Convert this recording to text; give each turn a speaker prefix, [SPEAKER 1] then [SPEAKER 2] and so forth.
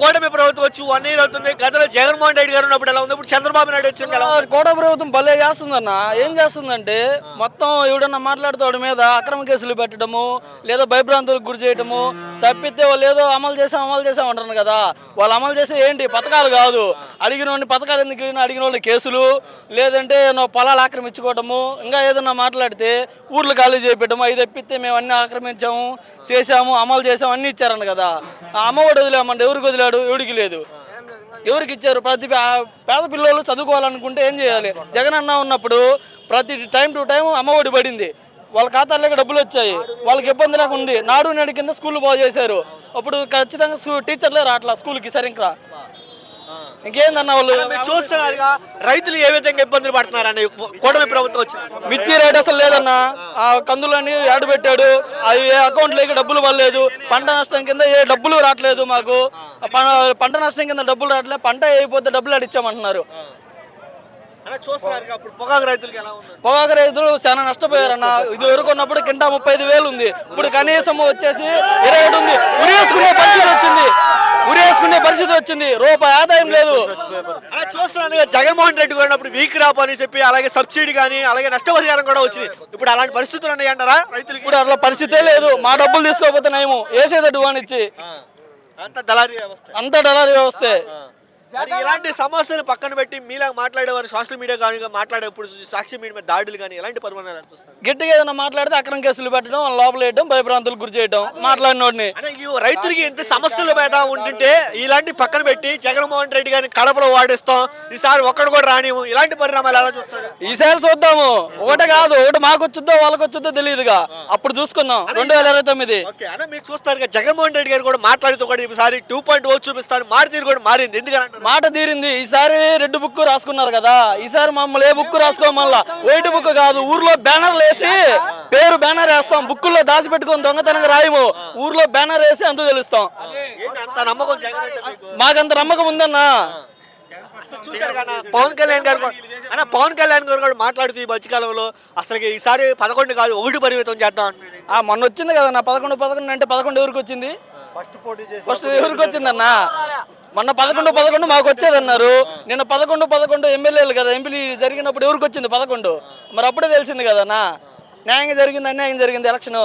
[SPEAKER 1] కూటమి ప్రభుత్వం వచ్చి 1 ఇయర్ అవుతుంది. గతంలో జగన్మోహన్ రెడ్డి గారు ఉన్నప్పుడు ఎలా ఉంది, ఇప్పుడు చంద్రబాబు నాయుడు వచ్చింది ఎలా ఉంది?
[SPEAKER 2] కోట ప్రభుత్వం భలే చేస్తుందన్న. ఏం చేస్తుందంటే మొత్తం ఎవడన్నా మాట్లాడుతాడు మీద అక్రమ కేసులు పెట్టడము, లేదా భయభ్రాంతులకు గురి చేయడము తప్పితే వాళ్ళు ఏదో అమలు చేసాం అంటారు కదా. వాళ్ళు అమలు చేసే ఏంటి పథకాలు కాదు. అడిగిన వాళ్ళని పథకాలు ఎందుకు అడిగిన వాళ్ళని కేసులు, లేదంటే పొలాలు ఆక్రమించుకోవటము, ఇంకా ఏదన్నా మాట్లాడితే ఊర్లు ఖాళీ చేపెట్టము. అవి తప్పితే మేము అన్ని ఆక్రమించాము, చేసాము, అమలు చేసాము అన్నీ ఇచ్చారన్న కదా. ఆ అమ్మఒడి వదిలేమంటే ఎవరికి వదిలాడు? ఎవరికి లేదు. ఎవరికి ఇచ్చారు? ప్రతి పేద పిల్లలు చదువుకోవాలనుకుంటే ఏం చేయాలి? జగన్ అన్న ఉన్నప్పుడు ప్రతి టైం టు టైం అమ్మఒడి పడింది, వాళ్ళ ఖాతాల్లోకి డబ్బులు వచ్చాయి, వాళ్ళకి ఇబ్బంది లేకుండా ఉంది. నాడు నేడు కింద స్కూల్ బాగు చేశారు. అప్పుడు ఖచ్చితంగా టీచర్లే రావట్లా స్కూల్కి సరిగ్గా. ఇంకేందన్న వాళ్ళు
[SPEAKER 1] మీరు చూస్తున్నారుగా రైతులు ఏ విధంగా ఇబ్బందులు పడుతున్నారని కూటమి ప్రభుత్వం వచ్చింది.
[SPEAKER 2] మిర్చి రేట్ అసలు లేదన్న. ఆ కందులని యాడ్ పెట్టాడు, అవి అకౌంట్లోకి డబ్బులు పడలేదు. పంట నష్టం కింద ఏ డబ్బులు రావట్లేదు మాకు. పంట నష్టం కింద డబ్బులు రావట్లేదు. పంట అయిపోతే డబ్బులు అడిచామంటున్నారు.
[SPEAKER 1] పొగాకు రైతులకి ఎలా ఉంది?
[SPEAKER 2] పొగాకు రైతులు చాలా నష్టపోయారన్న. ఇది వరకున్నప్పుడు కింటా 35,000 ఉంది, ఇప్పుడు కనీసం వచ్చేసి 27 ఉంది. ఉరేసుకునే పరిస్థితి వచ్చింది. రూపాయి ఆదాయం లేదు.
[SPEAKER 1] అలా చూస్తున్నాను జగన్మోహన్ రెడ్డి కూడా వీక్ రాప్ అని చెప్పి, అలాగే సబ్సిడీ కానీ, అలాగే నష్టపరిహారం కూడా వచ్చింది. ఇప్పుడు అలాంటి పరిస్థితులు ఉన్నాయి అంటారా రైతులకి?
[SPEAKER 2] ఇప్పుడు అట్లా పరిస్థితే లేదు. మా డబ్బులు తీసుకోకపోతే నయము వేసేదట్టు వానిచ్చి
[SPEAKER 1] అంత దళారీ
[SPEAKER 2] వ్యవస్థే.
[SPEAKER 1] మరి ఇలాంటి సమస్యలు పక్కన పెట్టి మీలా మాట్లాడేవారు సోషల్ మీడియా కానీ మాట్లాడేప్పుడు సాక్షి మీడియా మీద దాడులు కానీ ఎలాంటి పరిమాణాలు అనిపిస్తుంది?
[SPEAKER 2] గట్టిగా ఏదైనా మాట్లాడితే అక్రమ కేసులు పెట్టడం, లోపల వేయడం, భయభ్రాంతులకు గురి చేయడం మాట్లాడినోడిని.
[SPEAKER 1] రైతులకి ఎంత సమస్యలు మీద ఉంటుంటే ఇలాంటి పక్కన పెట్టి జగన్మోహన్ రెడ్డి గారిని కడపలో వాడిస్తాం, ఈసారి ఒక్కడు కూడా రానివ్వు, ఇలాంటి పరిణామాలు ఎలా చూస్తారు?
[SPEAKER 2] ఈసారి చూద్దాము. ఒకటే కాదు, ఒకటి మాకు వచ్చిద్దో వాళ్ళకి వచ్చిద్దో తెలియదుగా, అప్పుడు చూసుకుందాం. 2029
[SPEAKER 1] మీరు చూస్తారు జగన్మోహన్ రెడ్డి గారు కూడా మాట్లాడుతూ కూడా ఈసారి 2.0 చూపిస్తారు. మాట కూడా మారింది. ఎందుకంటే
[SPEAKER 2] మాట తీరింది. ఈసారి రెడ్ బుక్ రాసుకున్నారు కదా, ఈసారి మమ్మల్ని ఏ బుక్ రాసుకోమల్లా. వైట్ బుక్ కాదు, ఊర్లో బ్యానర్లు వేసి పేరు బ్యానర్ వేస్తాం. బుక్కుల్లో దాచిపెట్టుకొని దొంగతనంగా రాయము, ఊర్లో బ్యానర్ వేసి అంత తెలుస్తాం. మాకంత నమ్మకం ఉందన్నా.
[SPEAKER 1] చూసారు కదా పవన్ కళ్యాణ్ గారు కూడా మాట్లాడుతూ ఈ మధ్యకాలంలో అసలు ఈసారి 11 కాదు 1 పరిమితం చేద్దాం.
[SPEAKER 2] మొన్న వచ్చింది కదా 11 అంటే 11 ఎవరికి వచ్చింది? ఫస్ట్ ఎవరికి వచ్చిందన్నా? మొన్న 11 మాకు వచ్చేదన్నారు. నిన్న 11 ఎమ్మెల్యేలు కదా, ఎంపీ జరిగినప్పుడు ఎవరికి వచ్చింది 11? మరి అప్పుడే తెలిసింది కదన్నా. న్యాయంగా జరిగింది, అన్యాయం జరిగింది ఎలక్షన్.